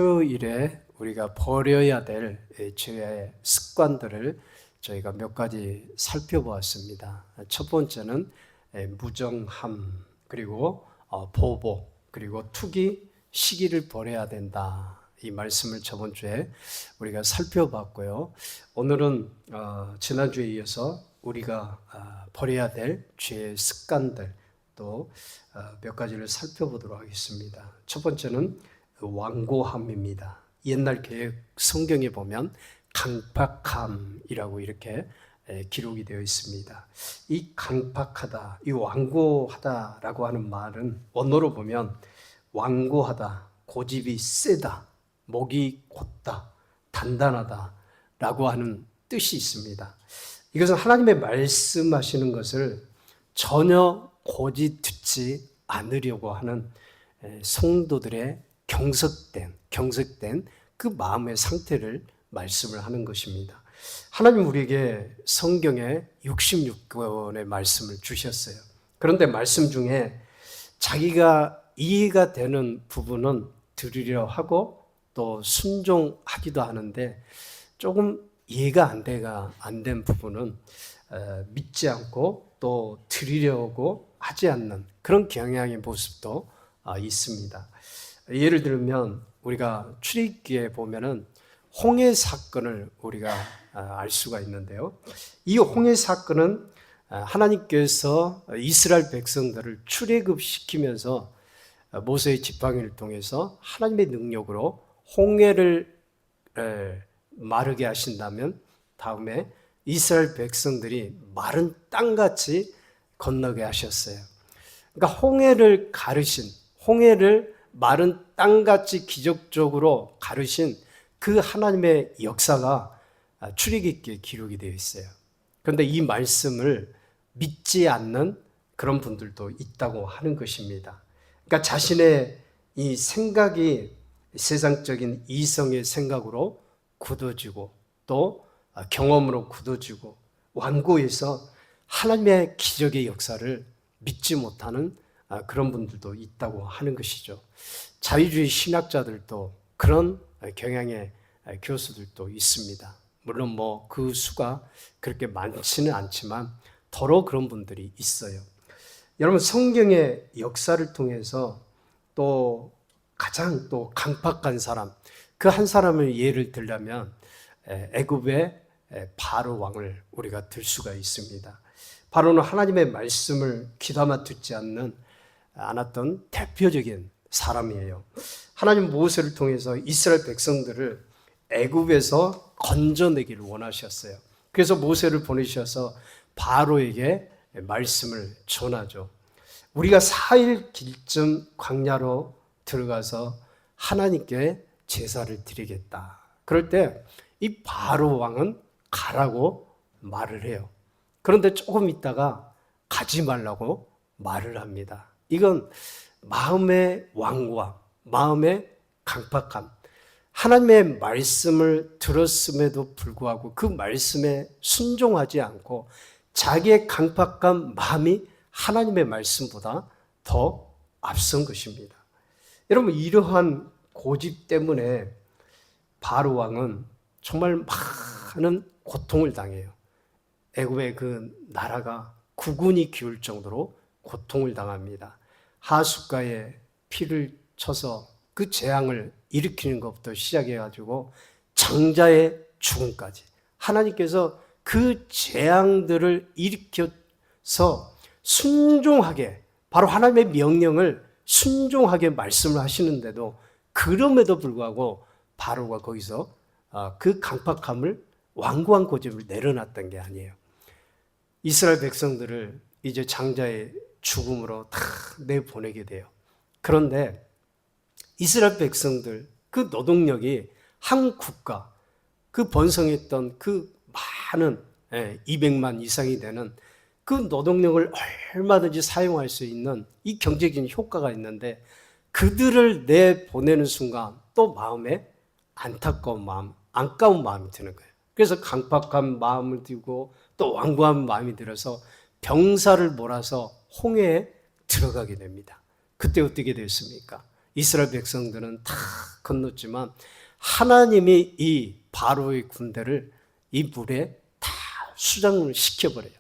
토요일에 우리가 버려야 될 죄의 습관들을 저희가 몇 가지 살펴보았습니다. 첫 번째는 무정함, 그리고 보복, 그리고 투기, 시기를 버려야 된다. 이 말씀을 저번 주에 우리가 살펴봤고요. 오늘은 지난주에 이어서 우리가 버려야 될 죄의 습관들 또 몇 가지를 살펴보도록 하겠습니다. 첫 번째는 완고함입니다. 옛날 개혁 성경에 보면 강팍함이라고 이렇게 기록이 되어 있습니다. 이 강팍하다, 이 완고하다라고 하는 말은 원어로 보면 완고하다, 고집이 세다, 목이 곧다, 단단하다라고 하는 뜻이 있습니다. 이것은 하나님의 말씀하시는 것을 전혀 고집 듣지 않으려고 하는 성도들의 경색된 그 마음의 상태를 말씀을 하는 것입니다. 하나님 우리에게 성경에 66권의 말씀을 주셨어요. 그런데 말씀 중에 자기가 이해가 되는 부분은 들으려 하고 또 순종하기도 하는데 조금 이해가 안 된 부분은 믿지 않고 또 들으려고 하지 않는 그런 경향의 모습도 있습니다. 예를 들면 우리가 출애굽기에 보면은 홍해 사건을 우리가 알 수가 있는데요. 이 홍해 사건은 하나님께서 이스라엘 백성들을 출애굽시키면서 모세의 지팡이를 통해서 하나님의 능력으로 홍해를 마르게 하신다면 다음에 이스라엘 백성들이 마른 땅같이 건너게 하셨어요. 그러니까 홍해를 마른 땅같이 기적적으로 가르신 그 하나님의 역사가 출애굽기에 기록이 되어 있어요. 그런데 이 말씀을 믿지 않는 그런 분들도 있다고 하는 것입니다. 그러니까 자신의 이 생각이 세상적인 이성의 생각으로 굳어지고 또 경험으로 굳어지고 완고해서 하나님의 기적의 역사를 믿지 못하는 그런 분들도 있다고 하는 것이죠. 자유주의 신학자들도 그런 경향의 교수들도 있습니다. 물론 그 수가 그렇게 많지는 않지만 더러 그런 분들이 있어요. 여러분 성경의 역사를 통해서 또 가장 또 강팍한 사람, 그 한 사람을 예를 들자면 애굽의 바로 왕을 우리가 들 수가 있습니다. 바로는 하나님의 말씀을 귀담아 듣지 않았던 대표적인 사람이에요. 하나님 모세를 통해서 이스라엘 백성들을 애굽에서 건져내기를 원하셨어요. 그래서 모세를 보내셔서 바로에게 말씀을 전하죠. 우리가 4일 길쯤 광야로 들어가서 하나님께 제사를 드리겠다. 그럴 때 이 바로 왕은 가라고 말을 해요. 그런데 조금 있다가 가지 말라고 말을 합니다. 이건 마음의 완고함, 마음의 강팍함, 하나님의 말씀을 들었음에도 불구하고 그 말씀에 순종하지 않고 자기의 강팍한 마음이 하나님의 말씀보다 더 앞선 것입니다. 여러분 이러한 고집 때문에 바로 왕은 정말 많은 고통을 당해요. 애굽의 그 나라가 국운이 기울 정도로 고통을 당합니다. 하숫가에 피를 쳐서 그 재앙을 일으키는 것부터 시작해가지고 장자의 죽음까지 하나님께서 그 재앙들을 일으켜서 순종하게 바로 하나님의 명령을 순종하게 말씀을 하시는데도 그럼에도 불구하고 바로가 거기서 그 강팍함을 완고한 고집을 내려놨던 게 아니에요. 이스라엘 백성들을 이제 장자의 죽음으로 다 내보내게 돼요. 그런데 이스라엘 백성들 그 노동력이 한 국가 그 번성했던 그 많은 200만 이상이 되는 그 노동력을 얼마든지 사용할 수 있는 이 경제적인 효과가 있는데 그들을 내보내는 순간 또 마음에 안타까운 마음, 안까운 마음이 드는 거예요. 그래서 강팍한 마음을 들고 또 완고한 마음이 들어서 병사를 몰아서 홍해에 들어가게 됩니다. 그때 어떻게 됐습니까? 이스라엘 백성들은 다 건넜지만 하나님이 이 바로의 군대를 이 물에 다 수장을 시켜버려요.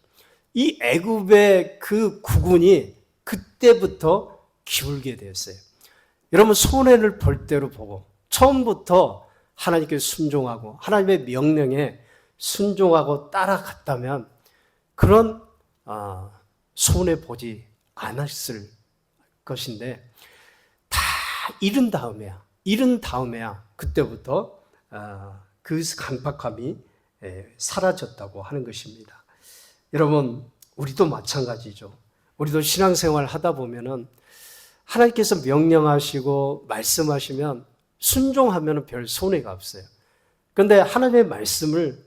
이 애굽의 그 국군이 그때부터 기울게 되었어요. 여러분, 손해를 볼 대로 보고 처음부터 하나님께 순종하고 하나님의 명령에 순종하고 따라갔다면 그런 손해 보지 않았을 것인데, 다 잃은 다음에야 그때부터 그 강박함이 사라졌다고 하는 것입니다. 여러분, 우리도 마찬가지죠. 우리도 신앙생활 하다 보면은 하나님께서 명령하시고 말씀하시면 순종하면 별 손해가 없어요. 그런데 하나님의 말씀을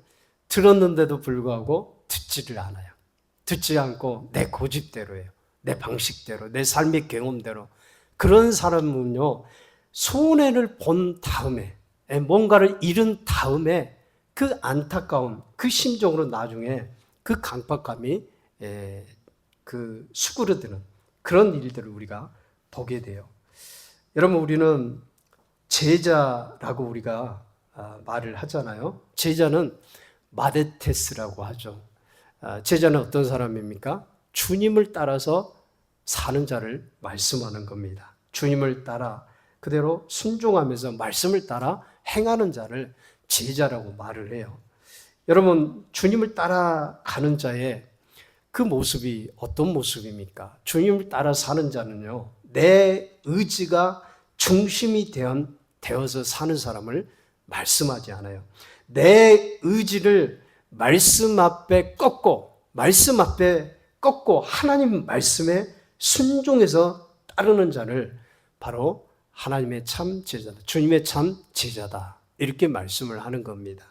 들었는데도 불구하고 듣지를 않아요. 듣지 않고 내 고집대로 해요. 내 방식대로, 내 삶의 경험대로. 그런 사람은요, 손해를 본 다음에, 뭔가를 잃은 다음에 그 안타까운 그 심정으로 나중에 그 강박감이 그 수그러드는 그런 일들을 우리가 보게 돼요. 여러분, 우리는 제자라고 우리가 말을 하잖아요. 제자는 마데테스라고 하죠. 제자는 어떤 사람입니까? 주님을 따라서 사는 자를 말씀하는 겁니다. 주님을 따라 그대로 순종하면서 말씀을 따라 행하는 자를 제자라고 말을 해요. 여러분, 주님을 따라가는 자의 그 모습이 어떤 모습입니까? 주님을 따라 사는 자는요, 내 의지가 중심이 되어서 사는 사람을 말씀하지 않아요. 내 의지를 말씀 앞에 꺾고 하나님 말씀에 순종해서 따르는 자를 바로 하나님의 참 제자다, 주님의 참 제자다, 이렇게 말씀을 하는 겁니다.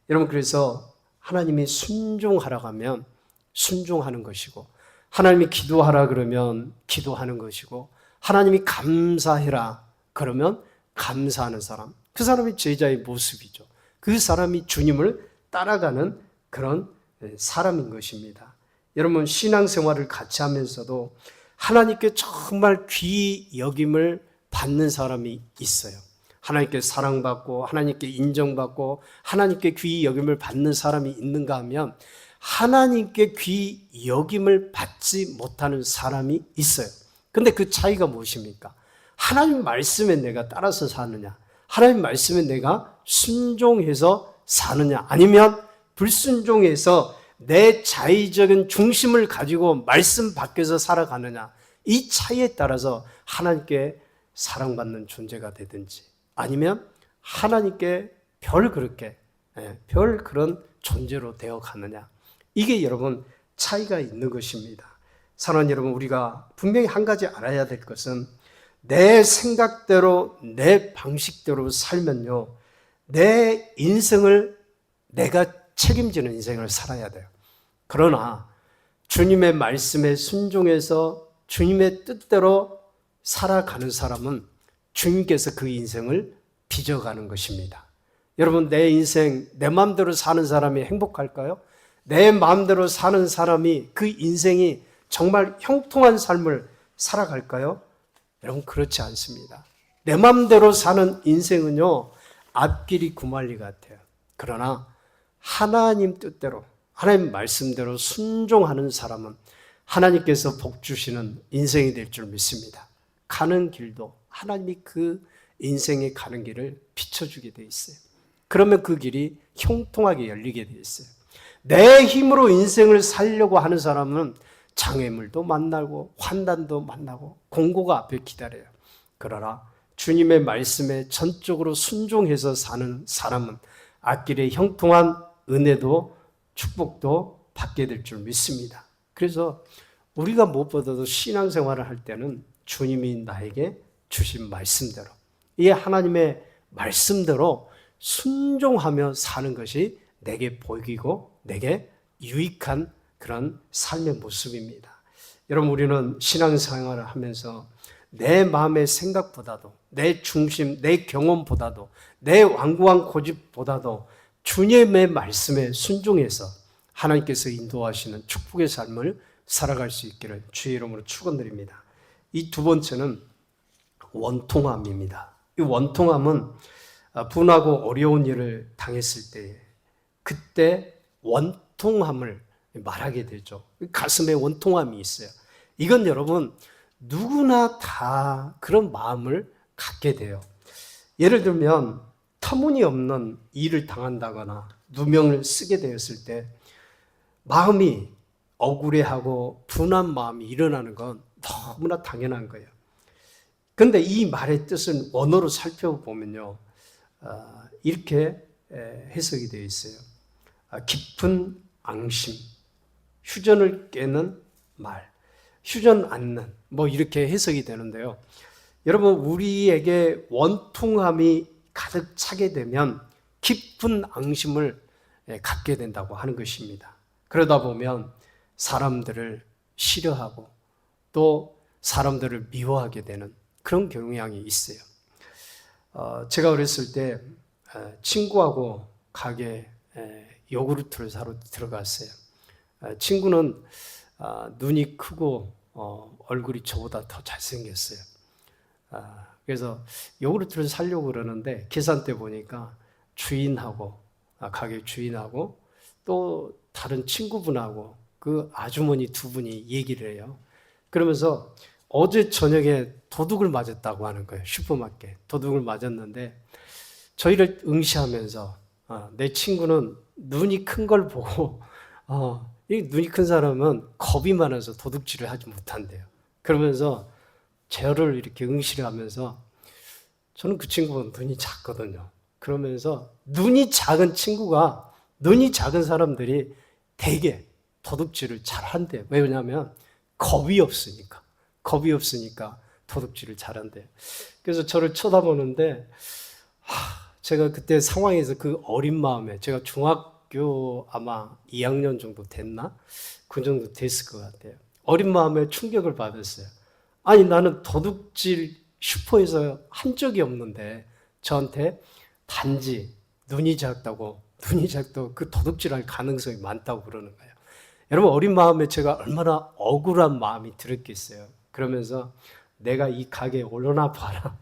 여러분, 그래서 하나님이 순종하라고 하면 순종하는 것이고, 하나님이 기도하라 그러면 기도하는 것이고, 하나님이 감사해라 그러면 감사하는 사람, 그 사람이 제자의 모습이죠. 그 사람이 주님을 따라가는 그런 사람인 것입니다. 여러분, 신앙생활을 같이 하면서도 하나님께 정말 귀히 여김을 받는 사람이 있어요. 하나님께 사랑받고 하나님께 인정받고 하나님께 귀히 여김을 받는 사람이 있는가 하면 하나님께 귀히 여김을 받지 못하는 사람이 있어요. 근데 그 차이가 무엇입니까? 하나님 말씀에 내가 따라서 사느냐, 하나님 말씀에 내가 순종해서 사느냐, 아니면 불순종해서 내 자의적인 중심을 가지고 말씀 밖에서 살아가느냐, 이 차이에 따라서 하나님께 사랑받는 존재가 되든지 아니면 하나님께 별 그런 존재로 되어 가느냐, 이게 여러분 차이가 있는 것입니다. 사랑하는 여러분, 우리가 분명히 한 가지 알아야 될 것은 내 생각대로 내 방식대로 살면요, 내 인생을 내가 책임지는 인생을 살아야 돼요. 그러나 주님의 말씀에 순종해서 주님의 뜻대로 살아가는 사람은 주님께서 그 인생을 빚어가는 것입니다. 여러분, 내 인생 내 마음대로 사는 사람이 행복할까요? 내 마음대로 사는 사람이 그 인생이 정말 형통한 삶을 살아갈까요? 여러분, 그렇지 않습니다. 내 마음대로 사는 인생은요, 앞길이 구말리 같아요. 그러나 하나님 뜻대로, 하나님 말씀대로 순종하는 사람은 하나님께서 복 주시는 인생이 될 줄 믿습니다. 가는 길도 하나님이 그 인생에 가는 길을 비춰주게 돼 있어요. 그러면 그 길이 형통하게 열리게 돼 있어요. 내 힘으로 인생을 살려고 하는 사람은 장애물도 만나고 환난도 만나고 공고가 앞에 기다려요. 그러나 주님의 말씀에 전적으로 순종해서 사는 사람은 앞길에 형통한 은혜도 축복도 받게 될 줄 믿습니다. 그래서 우리가 무엇보다도 신앙생활을 할 때는 주님이 나에게 주신 말씀대로, 이 하나님의 말씀대로 순종하며 사는 것이 내게 보이고 내게 유익한 그런 삶의 모습입니다. 여러분, 우리는 신앙생활을 하면서 내 마음의 생각보다도, 내 중심, 내 경험보다도, 내 완고한 고집보다도 주님의 말씀에 순종해서 하나님께서 인도하시는 축복의 삶을 살아갈 수 있기를 주의 이름으로 축원드립니다. 이 두 번째는 원통함입니다. 이 원통함은 분하고 어려운 일을 당했을 때 그때 원통함을 말하게 되죠. 가슴에 원통함이 있어요. 이건 여러분 누구나 다 그런 마음을 갖게 돼요. 예를 들면 터무니없는 일을 당한다거나 누명을 쓰게 되었을 때 마음이 억울해하고 분한 마음이 일어나는 건 너무나 당연한 거예요. 그런데 이 말의 뜻은 원어로 살펴보면요, 이렇게 해석이 되어 있어요. 깊은 앙심, 휴전을 깨는 말, 휴전 않는, 이렇게 해석이 되는데요. 여러분, 우리에게 원통함이 가득 차게 되면 깊은 앙심을 갖게 된다고 하는 것입니다. 그러다 보면 사람들을 싫어하고 또 사람들을 미워하게 되는 그런 경향이 있어요. 제가 어렸을 때 친구하고 가게에 요구르트를 사러 들어갔어요. 친구는 눈이 크고 얼굴이 저보다 더 잘생겼어요. 그래서 요구르트를 사려고 그러는데 계산대 보니까 주인하고 가게 주인하고 또 다른 친구분하고 그 아주머니 두 분이 얘기를 해요. 그러면서 어제 저녁에 도둑을 맞았다고 하는 거예요. 슈퍼마켓 도둑을 맞았는데 저희를 응시하면서 내 친구는 눈이 큰 걸 보고 이 눈이 큰 사람은 겁이 많아서 도둑질을 하지 못한대요. 그러면서 저를 이렇게 응시를 하면서 저는 그 친구는 눈이 작거든요. 그러면서 눈이 작은 친구가 눈이 작은 사람들이 되게 도둑질을 잘 한대요. 왜냐하면 겁이 없으니까. 겁이 없으니까 도둑질을 잘 한대요. 그래서 저를 쳐다보는데 제가 그때 상황에서 그 어린 마음에 제가 중학교 아마 2학년 정도 됐나? 그 정도 됐을 것 같아요. 어린 마음에 충격을 받았어요. 아니 나는 도둑질 슈퍼에서 한 적이 없는데 저한테 단지 눈이 작다고 그 도둑질할 가능성이 많다고 그러는 거예요. 여러분 어린 마음에 제가 얼마나 억울한 마음이 들었겠어요. 그러면서 내가 이 가게에 올려놔 봐라.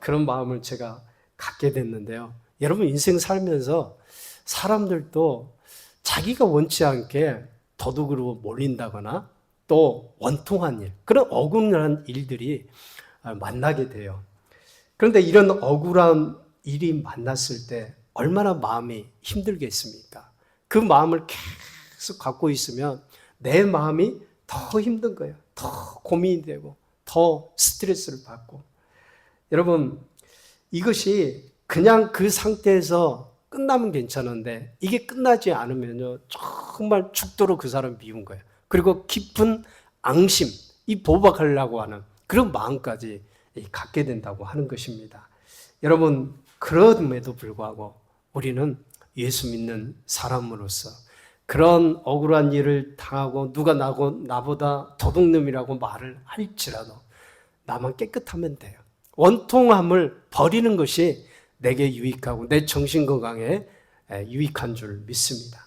그런 마음을 제가 갖게 됐는데요. 여러분 인생 살면서 사람들도 자기가 원치 않게 도둑으로 몰린다거나 또 원통한 일, 그런 억울한 일들이 만나게 돼요. 그런데 이런 억울한 일이 만났을 때 얼마나 마음이 힘들겠습니까? 그 마음을 계속 갖고 있으면 내 마음이 더 힘든 거예요. 더 고민이 되고 더 스트레스를 받고. 여러분 이것이 그냥 그 상태에서 끝나면 괜찮은데 이게 끝나지 않으면요 정말 죽도록 그 사람 미운 거예요. 그리고 깊은 앙심, 이 보복하려고 하는 그런 마음까지 갖게 된다고 하는 것입니다. 여러분 그럼에도 불구하고 우리는 예수 믿는 사람으로서 그런 억울한 일을 당하고 누가 나보다 도둑놈이라고 말을 할지라도 나만 깨끗하면 돼요. 원통함을 버리는 것이 내게 유익하고 내 정신건강에 유익한 줄 믿습니다.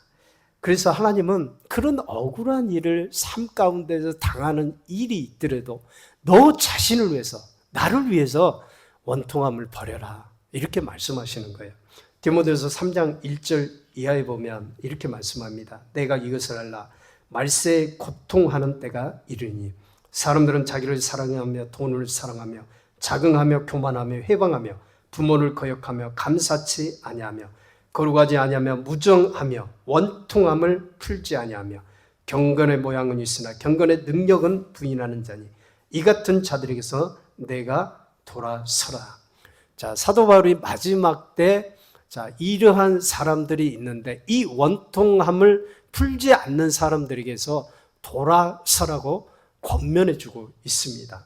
그래서 하나님은 그런 억울한 일을 삶 가운데서 당하는 일이 있더라도 너 자신을 위해서, 나를 위해서 원통함을 버려라. 이렇게 말씀하시는 거예요. 디모데후서 3장 1절 이하에 보면 이렇게 말씀합니다. 내가 이것을 알라. 말세에 고통하는 때가 이르니 사람들은 자기를 사랑하며 돈을 사랑하며 자긍하며 교만하며 회방하며 부모를 거역하며 감사치 아니하며 거룩하지 아니하며 무정하며 원통함을 풀지 아니하며 경건의 모양은 있으나 경건의 능력은 부인하는 자니 이 같은 자들에게서 내가 돌아서라. 자, 사도 바울이 마지막 때 이러한 사람들이 있는데 이 원통함을 풀지 않는 사람들에게서 돌아서라고 권면해 주고 있습니다.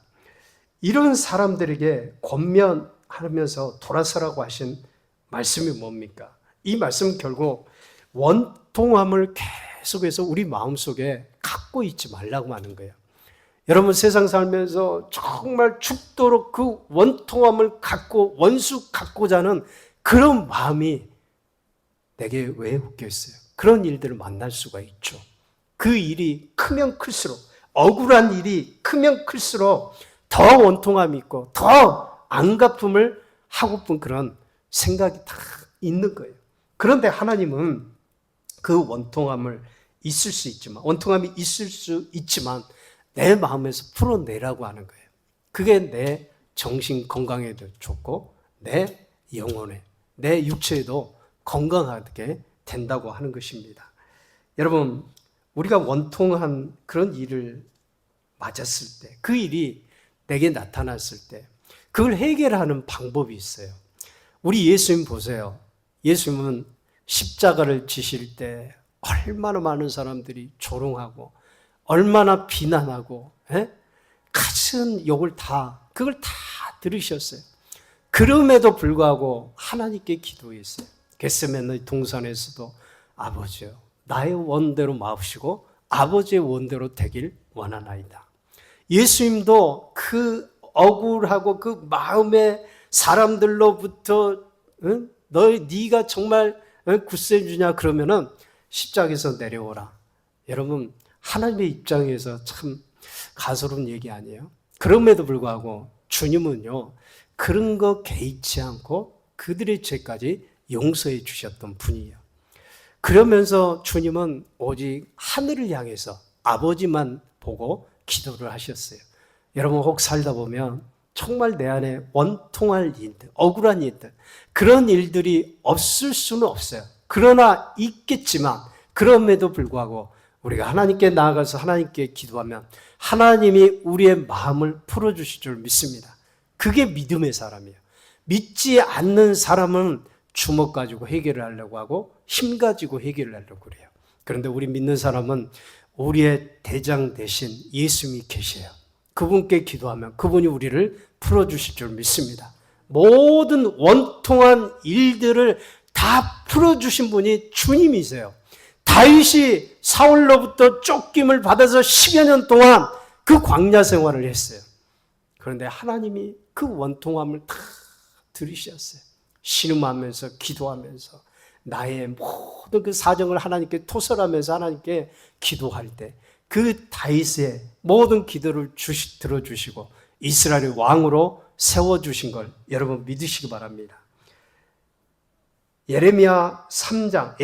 이런 사람들에게 권면하면서 돌아서라고 하신 말씀이 뭡니까? 이 말씀은 결국 원통함을 계속해서 우리 마음속에 갖고 있지 말라고 하는 거예요. 여러분 세상 살면서 정말 죽도록 그 원통함을 갖고 원수 갖고자 하는 그런 마음이 내게 왜 웃겠어요? 그런 일들을 만날 수가 있죠. 그 일이 크면 클수록 억울한 일이 크면 클수록 더 원통함이 있고 더 안갚음을 하고픈 그런 생각이 다 있는 거예요. 그런데 하나님은 그 원통함을 있을 수 있지만, 원통함이 있을 수 있지만 내 마음에서 풀어내라고 하는 거예요. 그게 내 정신 건강에도 좋고 내 영혼에, 내 육체에도 건강하게 된다고 하는 것입니다. 여러분, 우리가 원통한 그런 일을 맞았을 때, 그 일이 내게 나타났을 때 그걸 해결하는 방법이 있어요. 우리 예수님 보세요. 예수님은 십자가를 지실 때 얼마나 많은 사람들이 조롱하고 얼마나 비난하고 같은 욕을 그걸 다 들으셨어요. 그럼에도 불구하고 하나님께 기도했어요. 겟세마네 동산에서도 아버지요, 나의 원대로 마옵시고 아버지의 원대로 되길 원하나이다. 예수님도 그 억울하고 그 마음에 사람들로부터 네가 정말 굳세주냐 그러면은 십자가에서 내려오라. 여러분, 하나님의 입장에서 참 가소로운 얘기 아니에요? 그럼에도 불구하고 주님은요, 그런 거 개의치 않고 그들의 죄까지 용서해 주셨던 분이에요. 그러면서 주님은 오직 하늘을 향해서 아버지만 보고 기도를 하셨어요. 여러분, 혹 살다 보면 정말 내 안에 원통할 일들, 억울한 일들, 그런 일들이 없을 수는 없어요. 그러나 있겠지만 그럼에도 불구하고 우리가 하나님께 나아가서 하나님께 기도하면 하나님이 우리의 마음을 풀어주실 줄 믿습니다. 그게 믿음의 사람이에요. 믿지 않는 사람은 주먹 가지고 해결을 하려고 하고 힘 가지고 해결을 하려고 그래요. 그런데 우리 믿는 사람은 우리의 대장 대신 예수님이 계셔요. 그분께 기도하면 그분이 우리를 풀어주실 줄 믿습니다. 모든 원통한 일들을 다 풀어주신 분이 주님이세요. 다윗이 사울로부터 쫓김을 받아서 10여 년 동안 그 광야 생활을 했어요. 그런데 하나님이 그 원통함을 다 들으셨어요. 신음하면서 기도하면서 나의 모든 그 사정을 하나님께 토설하면서 하나님께 기도할 때 그 다윗의 모든 기도를 들어주시고 이스라엘의 왕으로 세워주신 걸 여러분 믿으시기 바랍니다. 예레미야가 3장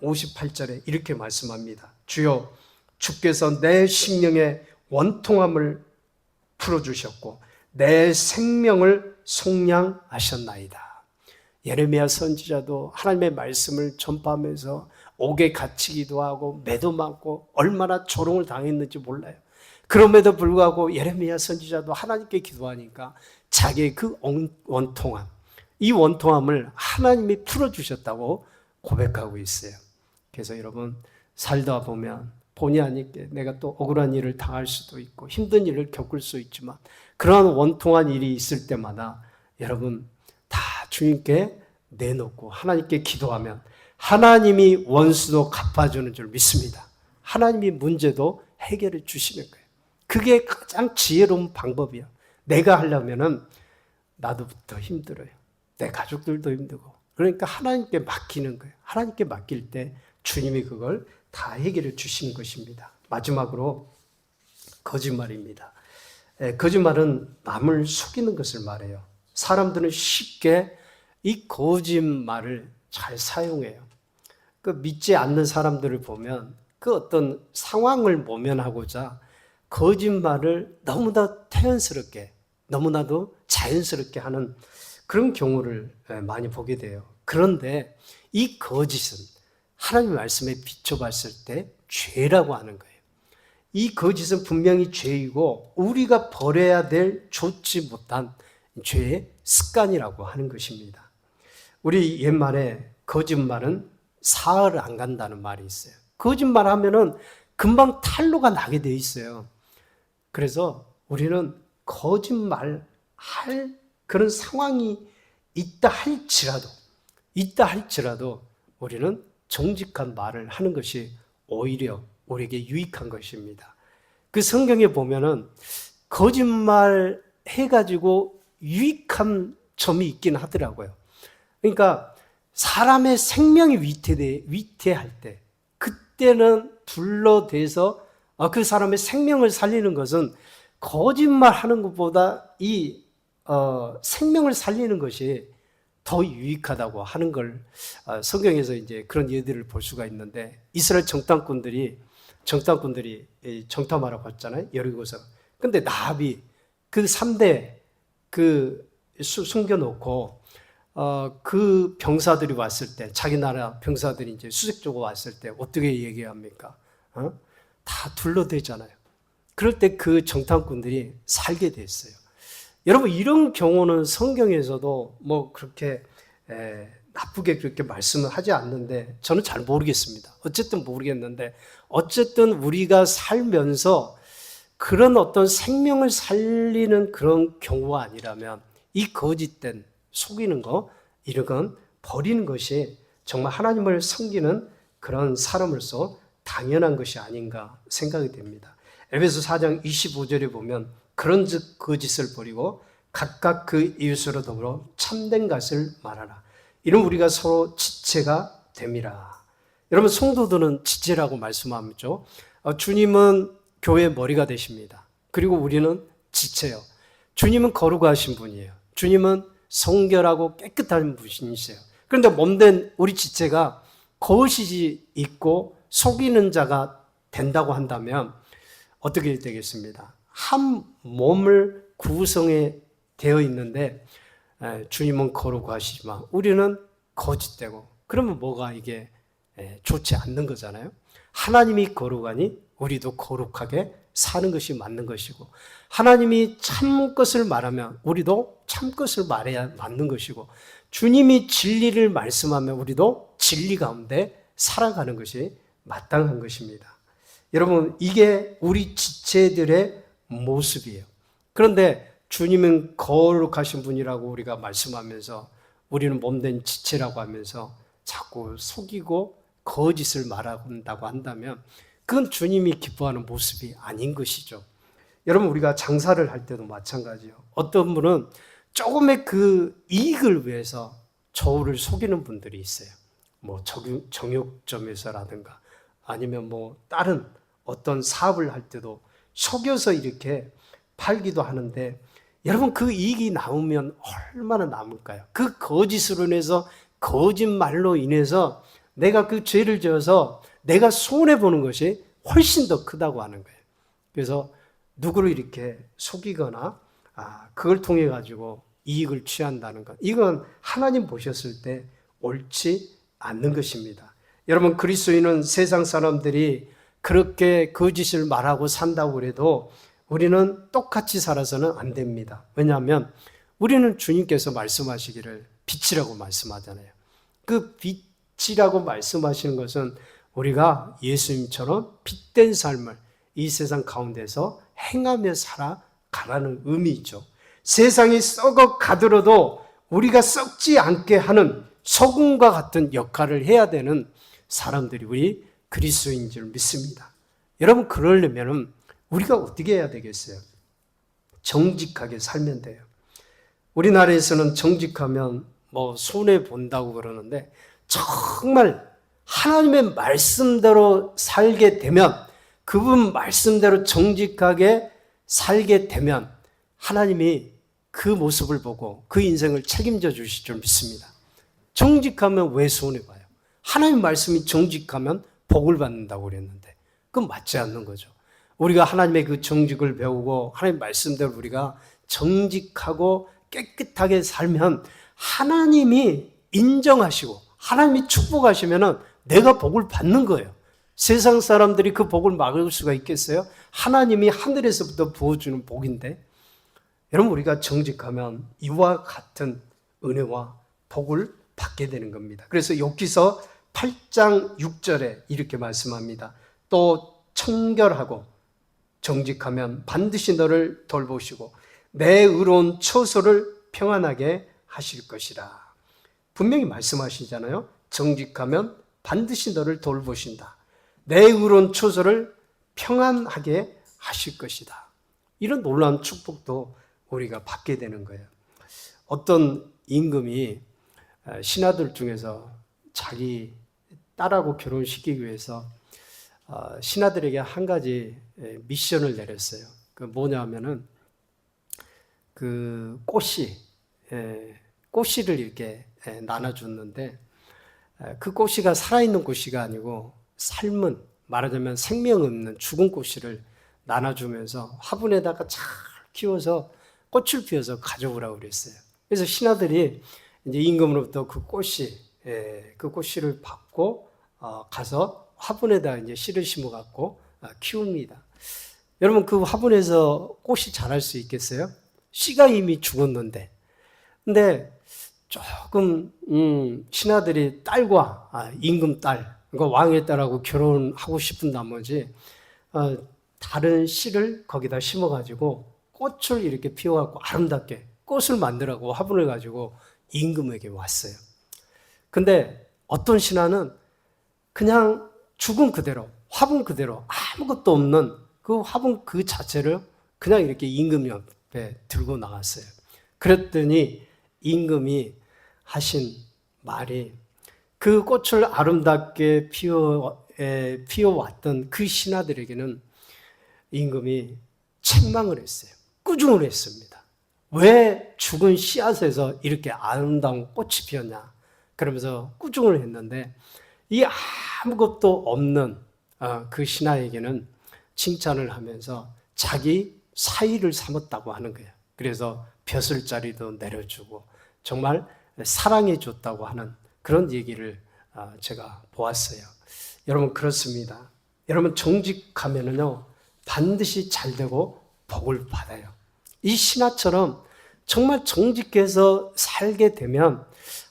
58절에 이렇게 말씀합니다. 주여, 주께서 내 심령의 원통함을 풀어주셨고 내 생명을 속량하셨나이다. 예레미야 선지자도 하나님의 말씀을 전파하면서 옥에 갇히기도 하고 매도 맞고 얼마나 조롱을 당했는지 몰라요. 그럼에도 불구하고 예레미야 선지자도 하나님께 기도하니까 자기의 그 원통함, 이 원통함을 하나님이 풀어주셨다고 고백하고 있어요. 그래서 여러분, 살다 보면 본의 아니게 내가 또 억울한 일을 당할 수도 있고 힘든 일을 겪을 수 있지만 그러한 원통한 일이 있을 때마다 여러분 다 주님께 내놓고 하나님께 기도하면 하나님이 원수도 갚아주는 줄 믿습니다. 하나님이 문제도 해결해 주시는 거예요. 그게 가장 지혜로운 방법이에요. 내가 하려면은 나도 더 힘들어요. 내 가족들도 힘들고. 그러니까 하나님께 맡기는 거예요. 하나님께 맡길 때 주님이 그걸 다 해결해 주시는 것입니다. 마지막으로 거짓말입니다. 거짓말은 남을 속이는 것을 말해요. 사람들은 쉽게 이 거짓말을 잘 사용해요. 그 믿지 않는 사람들을 보면 그 어떤 상황을 모면하고자 거짓말을 너무나 태연스럽게, 너무나도 자연스럽게 하는 그런 경우를 많이 보게 돼요. 그런데 이 거짓은 하나님의 말씀에 비춰봤을 때 죄라고 하는 거예요. 이 거짓은 분명히 죄이고 우리가 버려야 될 좋지 못한 죄의 습관이라고 하는 것입니다. 우리 옛말에 거짓말은 사흘 안 간다는 말이 있어요. 거짓말 하면은 금방 탄로가 나게 돼 있어요. 그래서 우리는 거짓말 할 그런 상황이 있다 할지라도 우리는 정직한 말을 하는 것이 오히려 우리에게 유익한 것입니다. 그 성경에 보면은 거짓말 해가지고 유익한 점이 있긴 하더라고요. 그러니까 사람의 생명이 위태할 때, 그때는 둘러대서 그 사람의 생명을 살리는 것은 거짓말 하는 것보다 이 생명을 살리는 것이 더 유익하다고 하는 걸 성경에서 이제 그런 예들을 볼 수가 있는데, 이스라엘 정탐꾼들이 정탐하러 갔잖아요, 여리고서. 근데 나합이 그 3대 숨겨놓고 그 병사들이 왔을 때, 자기 나라 병사들이 이제 수색적으로 왔을 때 어떻게 얘기합니까? 다 둘러대잖아요. 그럴 때 그 정탐꾼들이 살게 됐어요. 여러분, 이런 경우는 성경에서도 뭐 그렇게 나쁘게 그렇게 말씀을 하지 않는데, 저는 잘 모르겠습니다. 어쨌든 모르겠는데, 어쨌든 우리가 살면서 그런 어떤 생명을 살리는 그런 경우가 아니라면 이 거짓된 속이는 거, 이런 건 버리는 것이 정말 하나님을 섬기는 그런 사람으로서 당연한 것이 아닌가 생각이 됩니다. 에베소 4장 25절에 보면, 그런즉 거짓을 버리고 각각 그 이웃으로 더불어 참된 것을 말하라. 이는 우리가 서로 지체가 됨이라. 여러분, 성도들은 지체라고 말씀하죠. 주님은 교회의 머리가 되십니다. 그리고 우리는 지체요. 주님은 거룩하신 분이에요. 주님은 성결하고 깨끗한 분이세요. 그런데 몸된 우리 지체가 거짓이 있고 속이는 자가 된다고 한다면 어떻게 되겠습니다? 한 몸을 구성해 되어 있는데 주님은 거룩하시지만 우리는 거짓되고, 그러면 뭐가 이게 좋지 않는 거잖아요. 하나님이 거룩하니 우리도 거룩하게 사는 것이 맞는 것이고, 하나님이 참 것을 말하면 우리도 참 것을 말해야 맞는 것이고, 주님이 진리를 말씀하면 우리도 진리 가운데 살아가는 것이 마땅한 것입니다. 여러분, 이게 우리 지체들의 모습이에요. 그런데 주님은 거룩하신 분이라고 우리가 말씀하면서 우리는 몸된 지체라고 하면서 자꾸 속이고 거짓을 말한다고 한다면 그건 주님이 기뻐하는 모습이 아닌 것이죠. 여러분, 우리가 장사를 할 때도 마찬가지예요. 어떤 분은 조금의 그 이익을 위해서 저울을 속이는 분들이 있어요. 뭐 정육점에서라든가 아니면 뭐 다른 어떤 사업을 할 때도 속여서 이렇게 팔기도 하는데, 여러분, 그 이익이 나오면 얼마나 남을까요? 그 거짓으로 인해서, 거짓말로 인해서 내가 그 죄를 지어서 내가 손해보는 것이 훨씬 더 크다고 하는 거예요. 그래서 누구를 이렇게 속이거나 그걸 통해 가지고 이익을 취한다는 것, 이건 하나님 보셨을 때 옳지 않는 것입니다. 여러분, 그리스도인은 세상 사람들이 그렇게 거짓을 말하고 산다고 해도 우리는 똑같이 살아서는 안 됩니다. 왜냐하면 우리는 주님께서 말씀하시기를 빛이라고 말씀하잖아요. 그 빛이라고 말씀하시는 것은 우리가 예수님처럼 빛된 삶을 이 세상 가운데서 행하며 살아가라는 의미죠. 세상이 썩어 가더라도 우리가 썩지 않게 하는 소금과 같은 역할을 해야 되는 사람들이 우리 그리스도인 줄 믿습니다. 여러분, 그러려면 우리가 어떻게 해야 되겠어요? 정직하게 살면 돼요. 우리나라에서는 정직하면 뭐 손해 본다고 그러는데, 정말 하나님의 말씀대로 살게 되면, 그분 말씀대로 정직하게 살게 되면 하나님이 그 모습을 보고 그 인생을 책임져 주실 줄 믿습니다. 정직하면 왜 손해봐요? 하나님 말씀이 정직하면 복을 받는다고 그랬는데 그건 맞지 않는 거죠. 우리가 하나님의 그 정직을 배우고 하나님 말씀대로 우리가 정직하고 깨끗하게 살면 하나님이 인정하시고 하나님이 축복하시면 내가 복을 받는 거예요. 세상 사람들이 그 복을 막을 수가 있겠어요? 하나님이 하늘에서부터 부어주는 복인데, 여러분, 우리가 정직하면 이와 같은 은혜와 복을 받게 되는 겁니다. 그래서 욥기서 8장 6절에 이렇게 말씀합니다. 또 청결하고 정직하면 반드시 너를 돌보시고 내 의로운 처소를 평안하게 하실 것이라. 분명히 말씀하시잖아요. 정직하면 반드시 너를 돌보신다. 내 의로운 처소를 평안하게 하실 것이다. 이런 놀라운 축복도 우리가 받게 되는 거예요. 어떤 임금이 신하들 중에서 자기 딸하고 결혼시키기 위해서 신하들에게 한 가지 미션을 내렸어요. 그 뭐냐면은 그 꽃씨를 이렇게 나눠줬는데 그 꽃씨가 살아있는 꽃씨가 아니고 삶은, 말하자면 생명 없는 죽은 꽃씨를 나눠주면서 화분에다가 잘 키워서 꽃을 피워서 가져오라고 그랬어요. 그래서 신하들이 이제 임금으로부터 그 꽃씨를 받고 가서 화분에다 이제 씨를 심어 갖고 키웁니다. 여러분, 그 화분에서 꽃이 자랄 수 있겠어요? 씨가 이미 죽었는데. 근데 조금 신하들이 딸과 임금 딸, 그러니까 왕의 딸하고 결혼하고 싶은 나머지 다른 씨를 거기다 심어가지고 꽃을 이렇게 피워갖고 아름답게 꽃을 만들라고 화분을 가지고 임금에게 왔어요. 근데 어떤 신하는 그냥 죽은 그대로, 화분 그대로 아무것도 없는 그 화분 그 자체를 그냥 이렇게 임금 옆에 들고 나갔어요. 그랬더니 임금이 하신 말이, 그 꽃을 아름답게 피워왔던 그 신하들에게는 임금이 책망을 했어요. 꾸중을 했습니다. 왜 죽은 씨앗에서 이렇게 아름다운 꽃이 피었냐? 그러면서 꾸중을 했는데, 이 아무것도 없는 그 신하에게는 칭찬을 하면서 자기 사위를 삼았다고 하는 거예요. 그래서 벼슬자리도 내려주고 정말 사랑해 줬다고 하는 그런 얘기를 제가 보았어요. 여러분, 그렇습니다. 여러분, 정직하면은요 반드시 잘 되고 복을 받아요. 이 신하처럼 정말 정직해서 살게 되면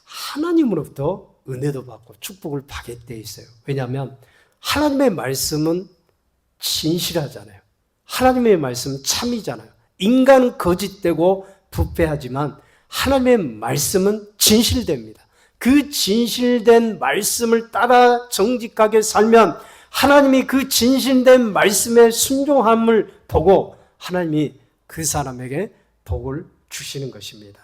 하나님으로부터 은혜도 받고 축복을 받게 돼 있어요. 왜냐하면 하나님의 말씀은 진실하잖아요. 하나님의 말씀은 참이잖아요. 인간은 거짓되고 부패하지만 하나님의 말씀은 진실됩니다. 그 진실된 말씀을 따라 정직하게 살면 하나님이 그 진실된 말씀의 순종함을 보고 하나님이 그 사람에게 복을 주시는 것입니다.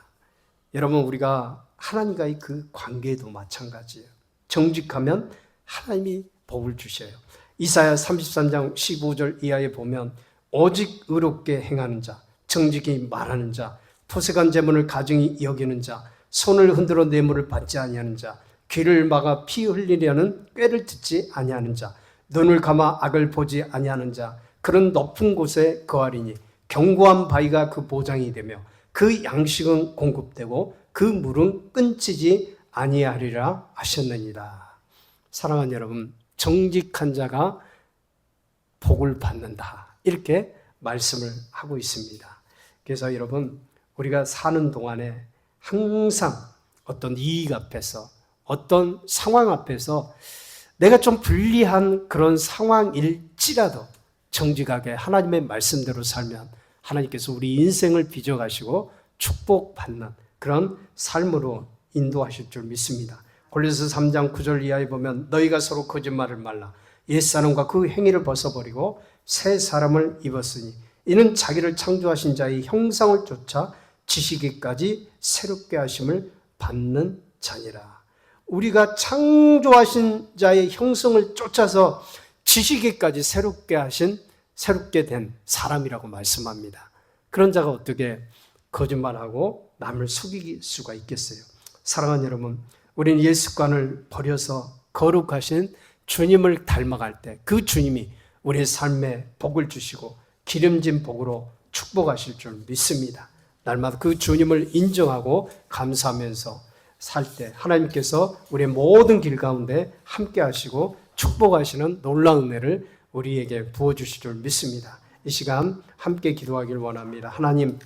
여러분, 우리가 하나님과의 그 관계도 마찬가지예요. 정직하면 하나님이 복을 주셔요. 이사야 33장 15절 이하에 보면 오직 의롭게 행하는 자, 정직히 말하는 자, 토색한 재물을 가증히 여기는 자, 손을 흔들어 뇌물을 받지 아니하는 자, 귀를 막아 피 흘리려는 꾀를 듣지 아니하는 자, 눈을 감아 악을 보지 아니하는 자, 그런 높은 곳에 거하리니 견고한 바위가 그 보장이 되며 그 양식은 공급되고 그 물은 끊지지 아니하리라 하셨느니라. 사랑하는 여러분, 정직한 자가 복을 받는다, 이렇게 말씀을 하고 있습니다. 그래서 여러분, 우리가 사는 동안에 항상 어떤 이익 앞에서, 어떤 상황 앞에서 내가 좀 불리한 그런 상황일지라도 정직하게 하나님의 말씀대로 살면 하나님께서 우리 인생을 빚어가시고 축복받는 그런 삶으로 인도하실 줄 믿습니다. 골로새 3장 9절 이하에 보면 너희가 서로 거짓말을 말라. 옛사람과 그 행위를 벗어버리고 새 사람을 입었으니 이는 자기를 창조하신 자의 형상을 쫓아 지시기까지 새롭게 하심을 받는 자니라. 우리가 창조하신 자의 형성을 쫓아서 지시기까지 새롭게 된 사람이라고 말씀합니다. 그런 자가 어떻게 거짓말하고 남을 속일 수가 있겠어요? 사랑하는 여러분, 우리는 예습관을 버려서 거룩하신 주님을 닮아갈 때 그 주님이 우리의 삶에 복을 주시고 기름진 복으로 축복하실 줄 믿습니다. 날마다 그 주님을 인정하고 감사하면서 살 때 하나님께서 우리의 모든 길 가운데 함께 하시고 축복하시는 놀라운 은혜를 우리에게 부어주실 줄 믿습니다. 이 시간 함께 기도하길 원합니다. 하나님,